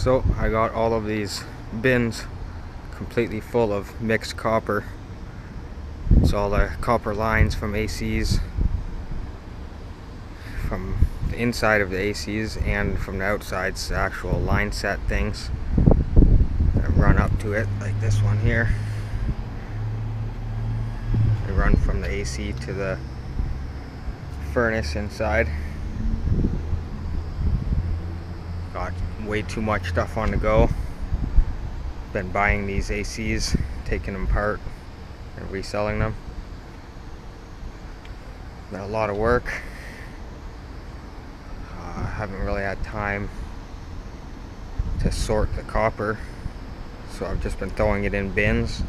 So I got all of these bins completely full of mixed copper. It's all the copper lines from ACs, from the inside of the ACs and from the outside, the actual line set things that run up to it, like this one here. They run from the AC to the furnace inside. Got way too much stuff on the go. Been buying these ACs, taking them apart and reselling them. Been a lot of work. I haven't really had time to sort the copper, so I've just been throwing it in bins,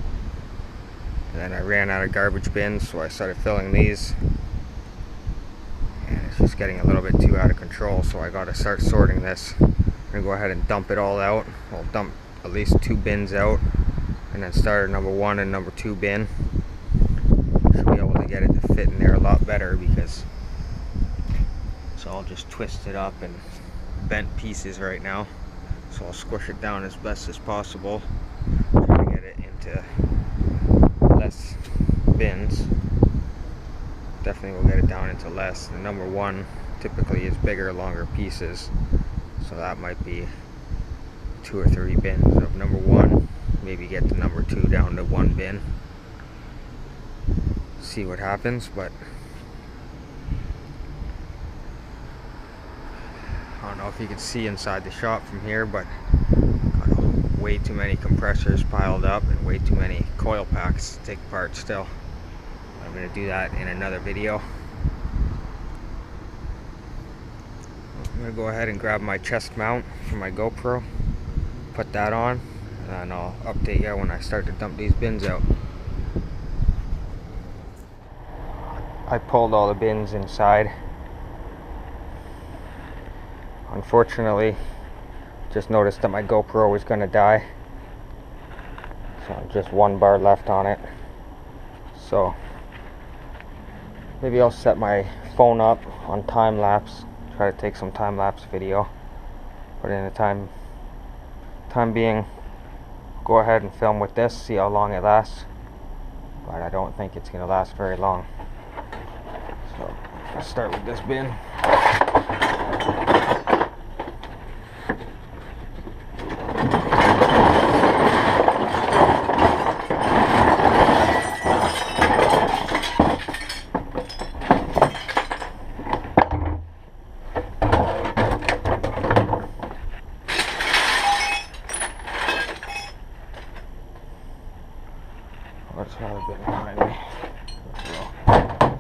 and then I ran out of garbage bins, so I started filling these, and it's just getting a little bit too out of control, so I gotta start sorting this. I'm gonna go ahead and dump it all out. I'll dump at least 2 bins out and then start a number 1 and number 2 bin. Should be able to get it to fit in there a lot better because it's all just twisted up and bent pieces right now. So I'll squish it down as best as possible, try to get it into less bins. Definitely will get it down into less. The number 1 typically is bigger, longer pieces, so that might be 2 or 3 bins of number 1. Maybe get the number 2 down to 1 bin. See what happens, but I don't know if you can see inside the shop from here, but got way too many compressors piled up and way too many coil packs to take apart still. I'm going to do that in another video. I'm going to go ahead and grab my chest mount for my GoPro, put that on, and I'll update you when I start to dump these bins out. I pulled all the bins inside. Unfortunately, just noticed that my GoPro was going to die, so just 1 bar left on it. So maybe I'll set my phone up on time lapse, try to take some time lapse video, but in the time being, go ahead and film with this, see how long it lasts, but I don't think it's going to last very long. So let's start with this bin. What's another bit behind me?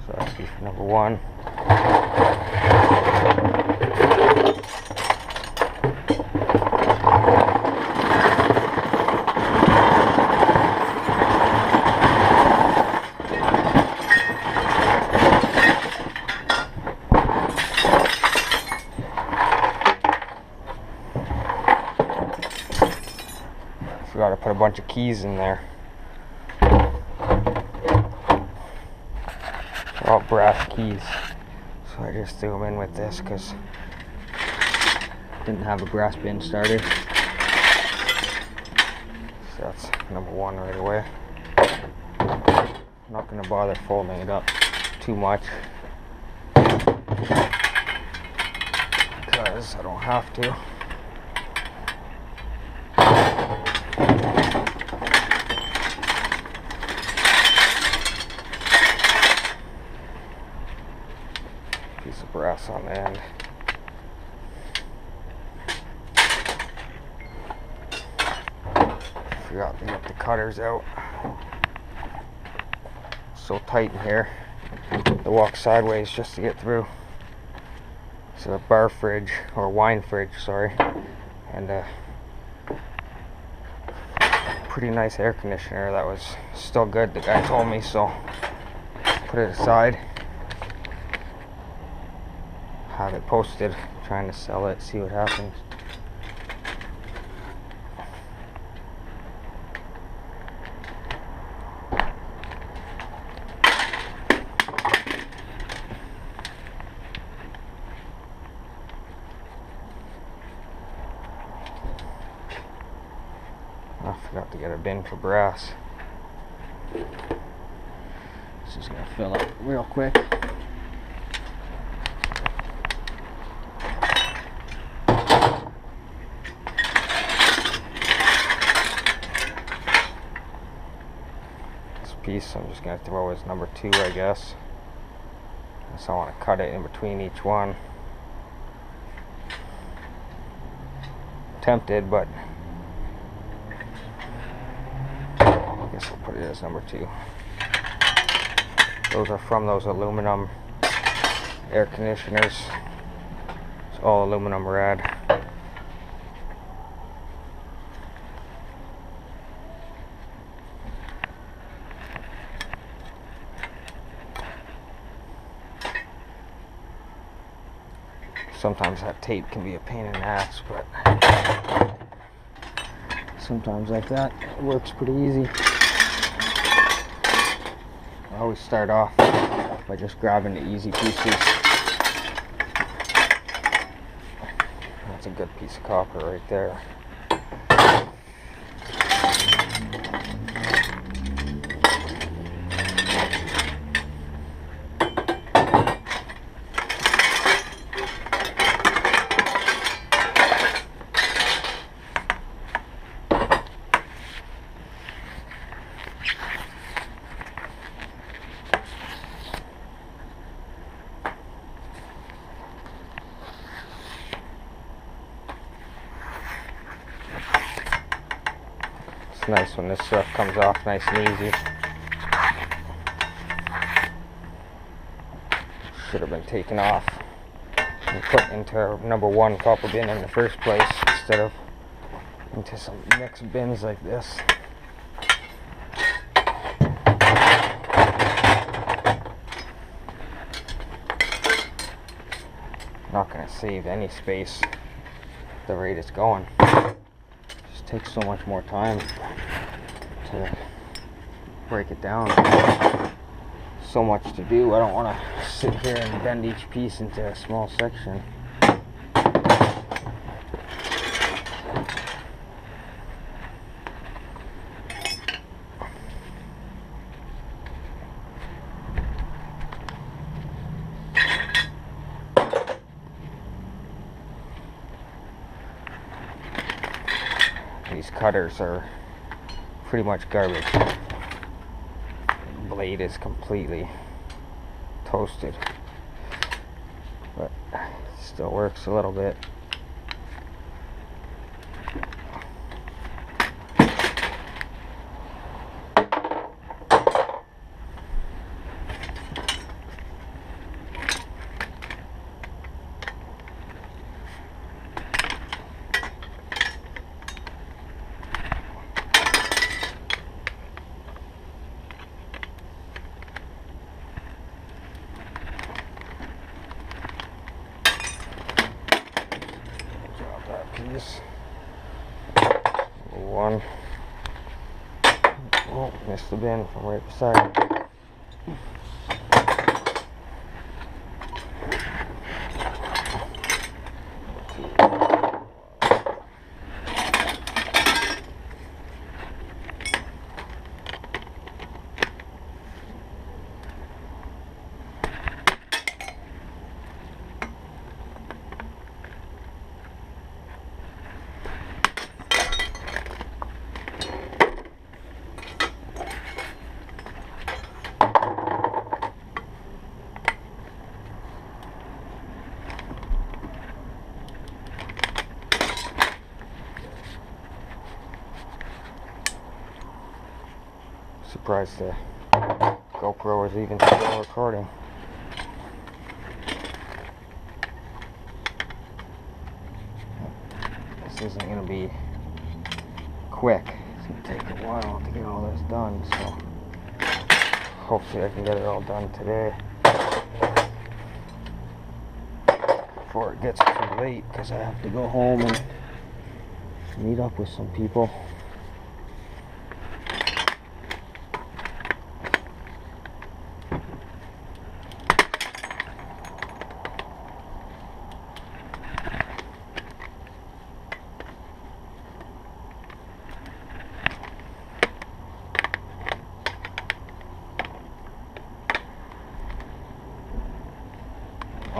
So that's be for number 1. Forgot to put a bunch of keys in there. All brass keys, so I just threw them in with this because I didn't have a brass bin started. So that's number 1 right away. I'm not going to bother folding it up too much because I don't have to. Piece of brass on the end. Forgot to get the cutters out. So tight in here. To walk sideways just to get through. It's a bar fridge, or wine fridge, sorry, and a pretty nice air conditioner that was still good, the guy told me, so put it aside. Have it posted, trying to sell it, see what happens. get a bin for brass. This is gonna fill up real quick. This piece I'm just gonna throw as number 2, I guess. So I want to cut it in between each one. Tempted, but I guess I'll put it as number 2. Those are from those aluminum air conditioners. It's all aluminum rad. Sometimes that tape can be a pain in the ass, but sometimes like that it works pretty easy. I always start off by just grabbing the easy pieces. That's a good piece of copper right there. It's nice when this stuff comes off nice and easy. Should have been taken off and put into number 1 copper bin in the first place instead of into some mixed bins like this. Not going to save any space at the rate it's going. Just takes so much more time to break it down. So much to do. I don't want to sit here and bend each piece into a small section. These cutters are pretty much garbage. The blade is completely toasted, but it still works a little bit. Piece. Number 1. Oh, missed the bin from right beside it. Surprised the GoPro is even still recording. This isn't going to be quick. It's going to take a while to get all this done, so hopefully I can get it all done today before it gets too late, because I have to go home and meet up with some people.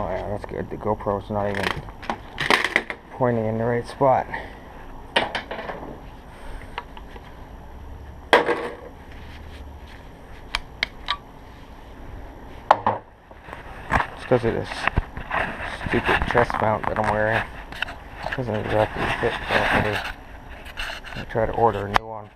Oh yeah, that's good. The GoPro's not even pointing in the right spot. It's because of this stupid chest mount that I'm wearing. It doesn't exactly fit properly. I try to order a new one.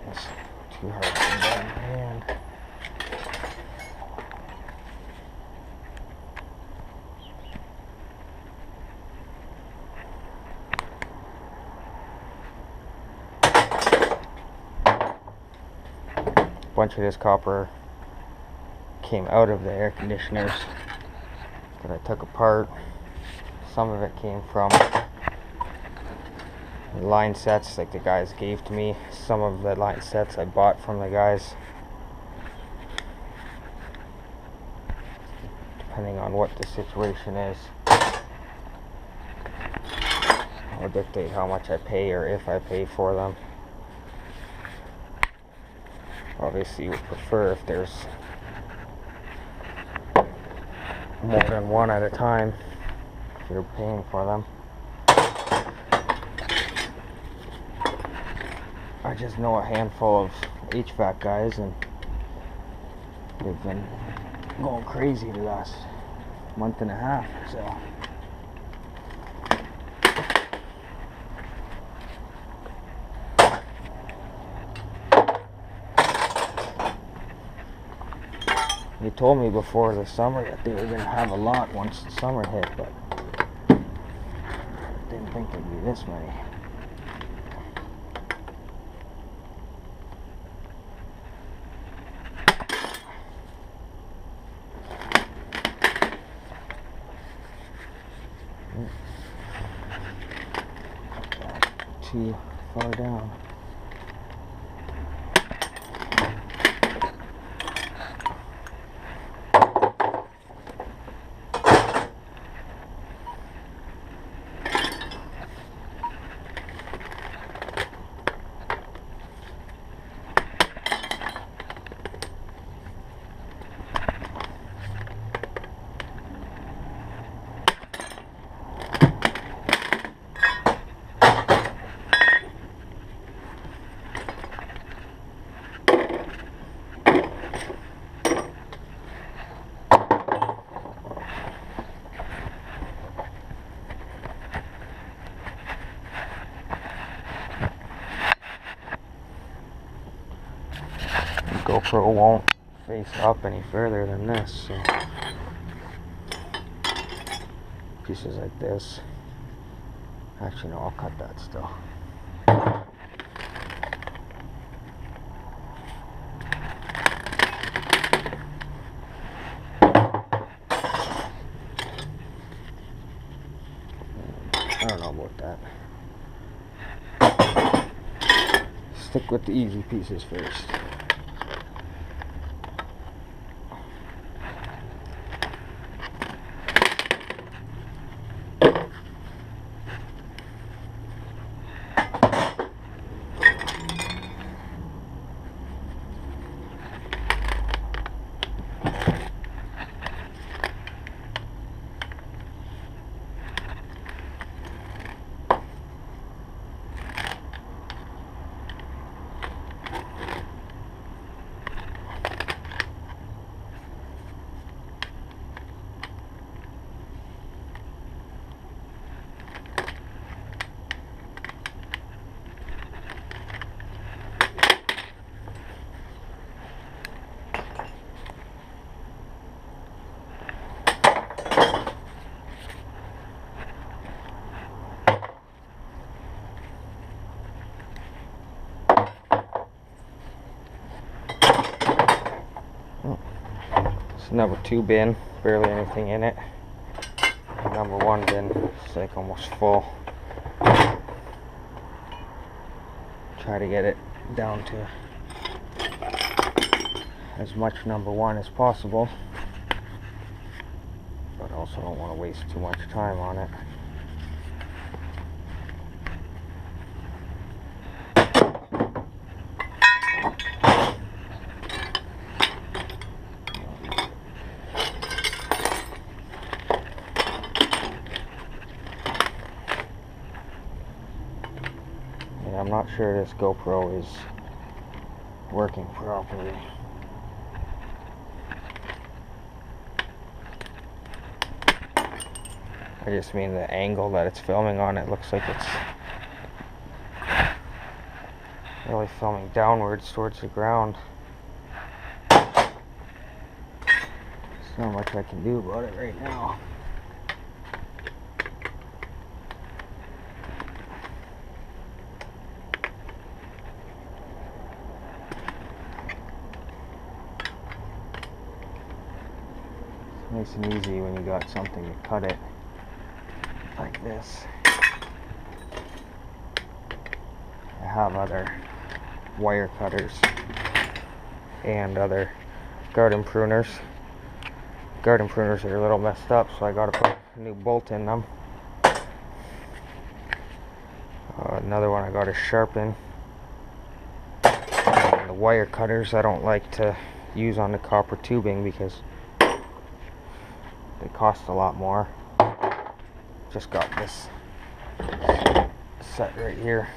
That's too hard to get in my hand. A bunch of this copper came out of the air conditioners that I took apart. Some of it came from line sets like the guys gave to me. Some of the line sets I bought from the guys. Depending on what the situation is, I'll dictate how much I pay or if I pay for them. Obviously you would prefer if there's more than one at a time if you're paying for them. I just know a handful of HVAC guys and they've been going crazy the last month and a half or so. They told me before the summer that they were going to have a lot once the summer hit, but I didn't think there'd be this many. Too far down. GoPro won't face up any further than this, so pieces like this. Actually, no, I'll cut that still. I don't know about that. Stick with the easy pieces first. Number 2 bin, barely anything in it. Number one bin is like almost full. Try to get it down to as much number one as possible, but also don't want to waste too much time on it. I'm not sure this GoPro is working properly. I just mean the angle that it's filming on, it looks like it's really filming downwards towards the ground. There's not much I can do about it right now. Nice and easy when you got something to cut it like this. I have other wire cutters and other garden pruners. Garden pruners are a little messed up, so I gotta put a new bolt in them. Another one I gotta sharpen. And the wire cutters I don't like to use on the copper tubing because they cost a lot more. Just got this set right here.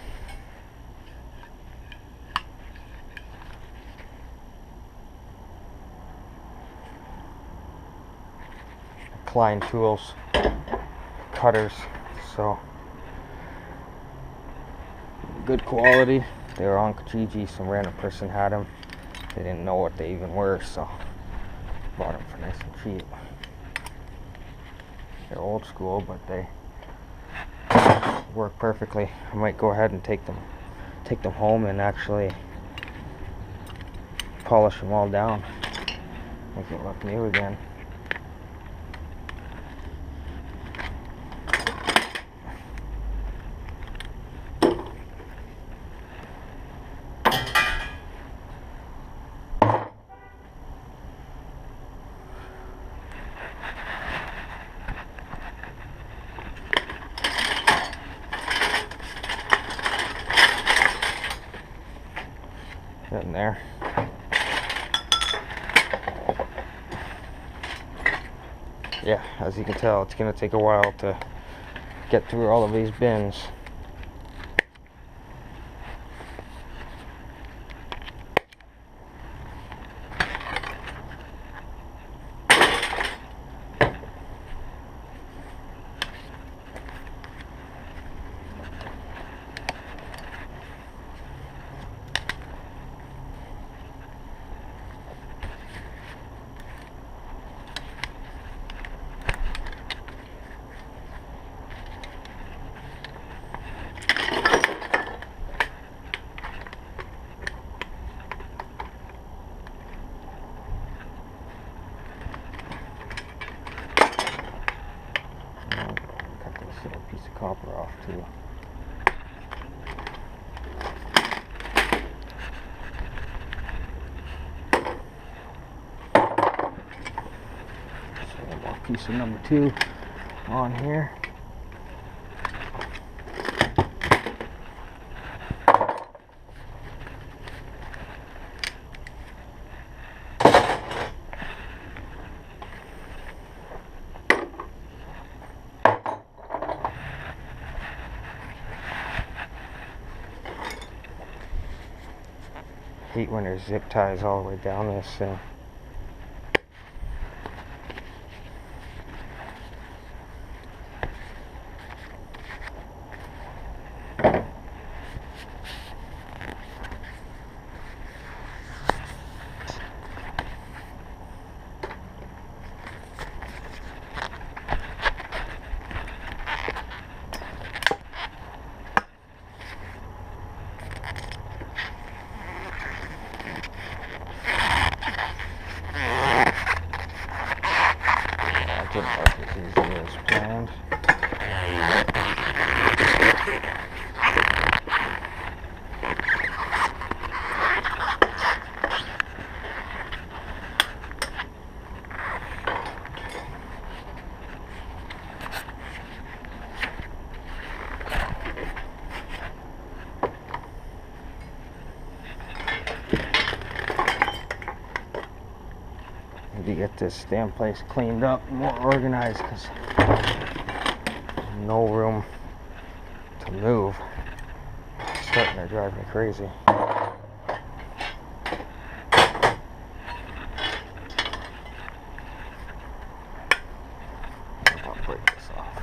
Klein Tools cutters, so good quality. They were on Kijiji. Some random person had them. They didn't know what they even were, so bought them for nice and cheap. They're old school, but they work perfectly. I might go ahead and take them home and actually polish them all down, make it look new again. In there. Yeah, as you can tell, it's going to take a while to get through all of these bins. Piece of copper off too. So one more piece of number 2 on here. Hate when there's zip ties all the way down this thing. Didn't work as easy as planned. Need to get this damn place cleaned up, more organized, because no room to move. It's starting to drive me crazy. I'll break this off.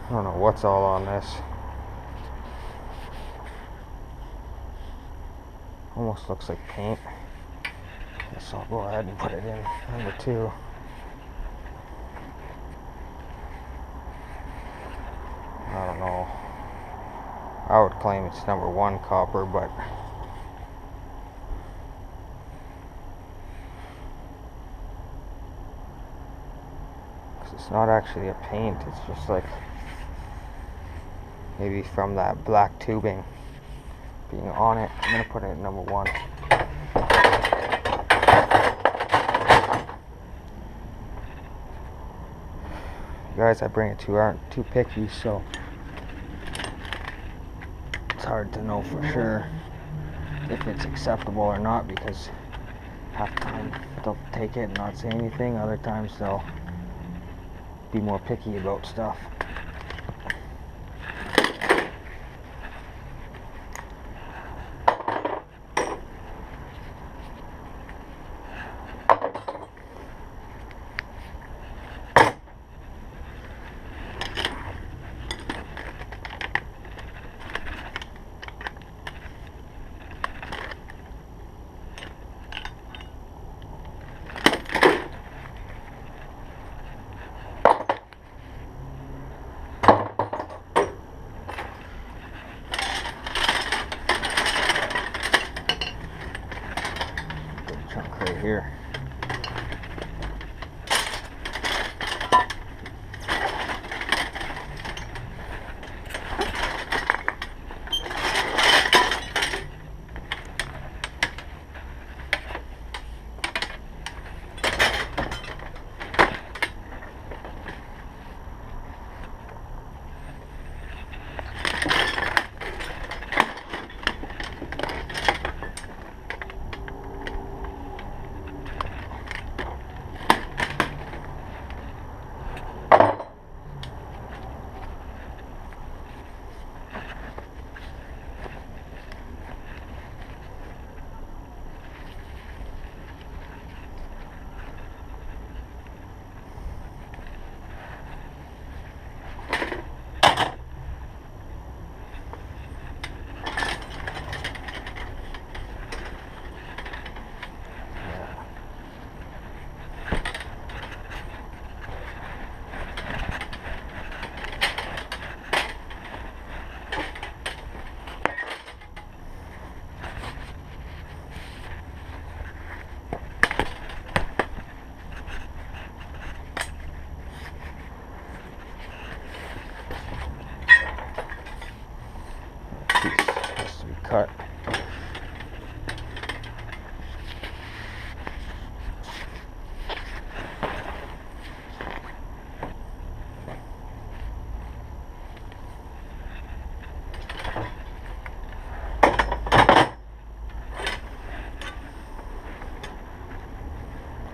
I don't know what's all on this. Almost looks like paint. Guess I'll go ahead and put it in number 2. I don't know. I would claim it's number 1 copper, but it's not actually a paint. It's just like maybe from that black tubing being on it. I'm gonna put it at number 1. You guys I bring it to aren't too picky, so it's hard to know for sure if it's acceptable or not, because half the time they'll take it and not say anything, other times they'll be more picky about stuff. Chunk right here. Has to be cut.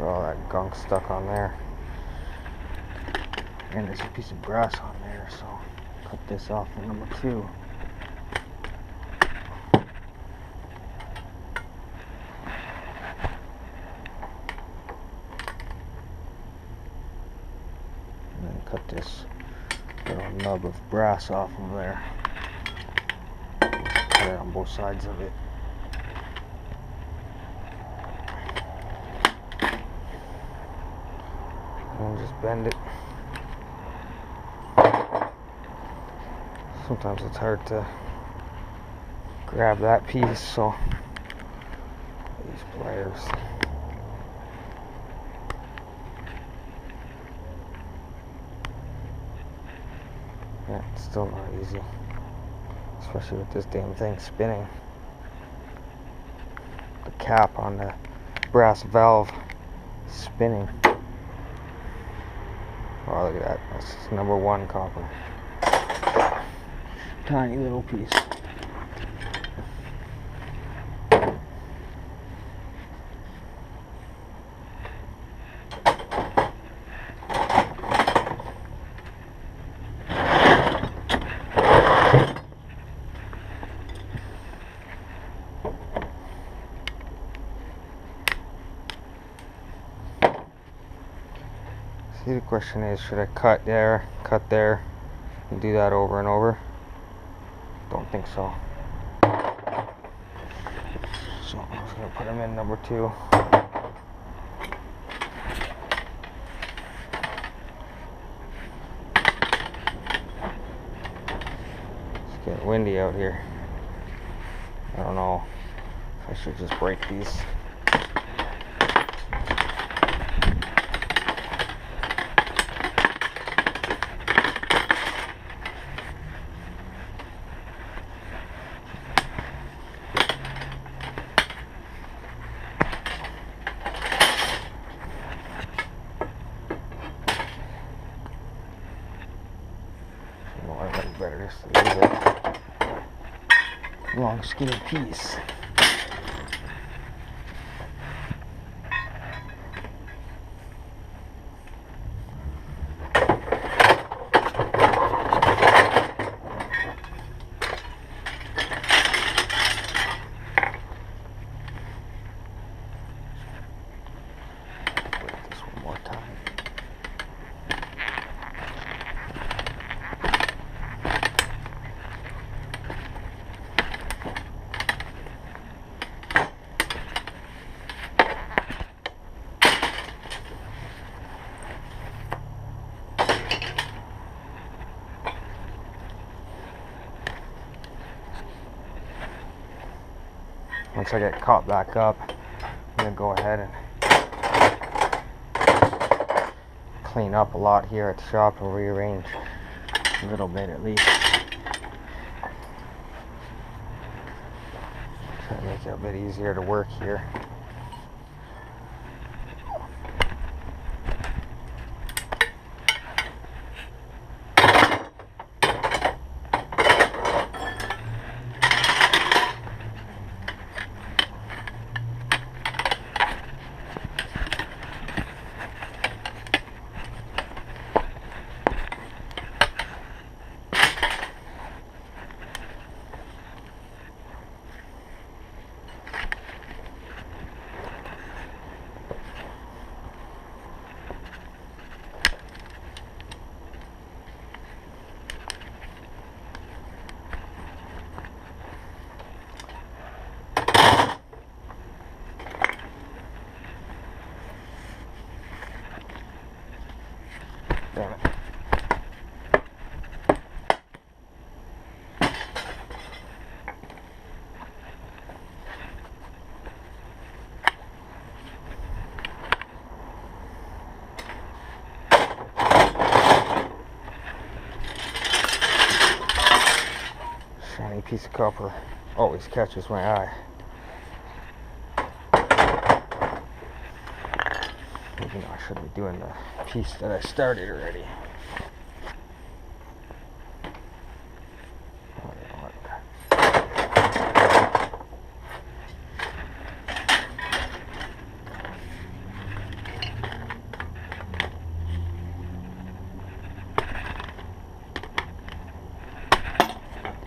All that gunk stuck on there, and there's a piece of brass on there, so cut this off in number 2. And then cut this little nub of brass off of there. Cut there on both sides of it. And just bend it. Sometimes it's hard to grab that piece, so these pliers. Yeah, it's still not easy, especially with this damn thing spinning. The cap on the brass valve spinning. Oh, look at that. That's number 1 copper. Tiny little piece. See, the question is, should I cut there, and do that over and over? Don't think so. So I'm just going to put them in number 2. It's getting windy out here. I don't know if I should just break these. Better just leave it. Long skinny piece. Break this one more time. Once I get caught back up, I'm going to go ahead and clean up a lot here at the shop and rearrange a little bit at least. Try to make it a bit easier to work here. Damn it. Shiny piece of copper always catches my eye. Maybe I should be doing the piece that I started already.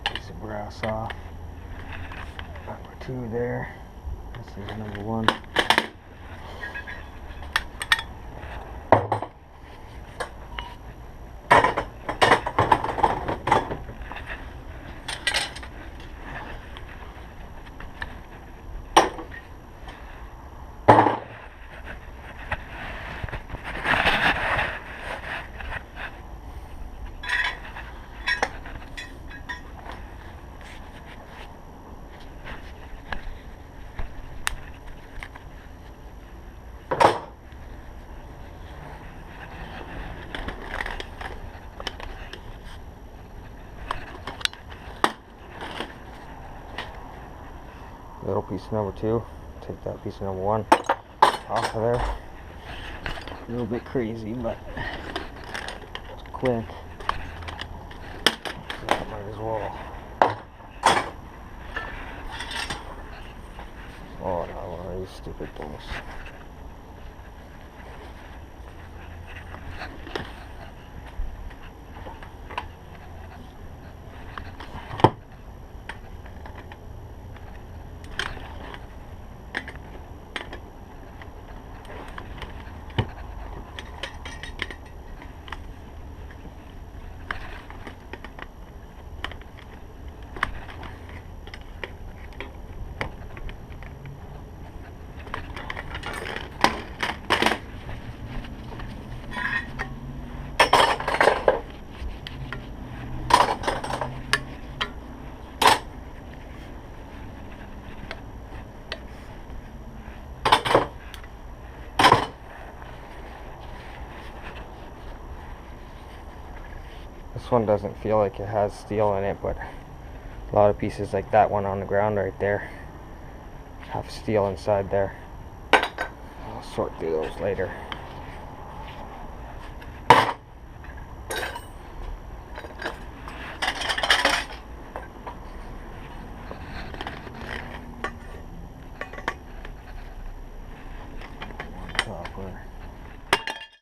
Piece of brass off. Number 2 there. This is number 1. Little piece of number 2. Take that piece of number 1 off of there. A little bit crazy, but it's quick. So I might as well. Oh, not one of these stupid things. This one doesn't feel like it has steel in it, but a lot of pieces like that one on the ground right there have steel inside there. I'll sort through those later.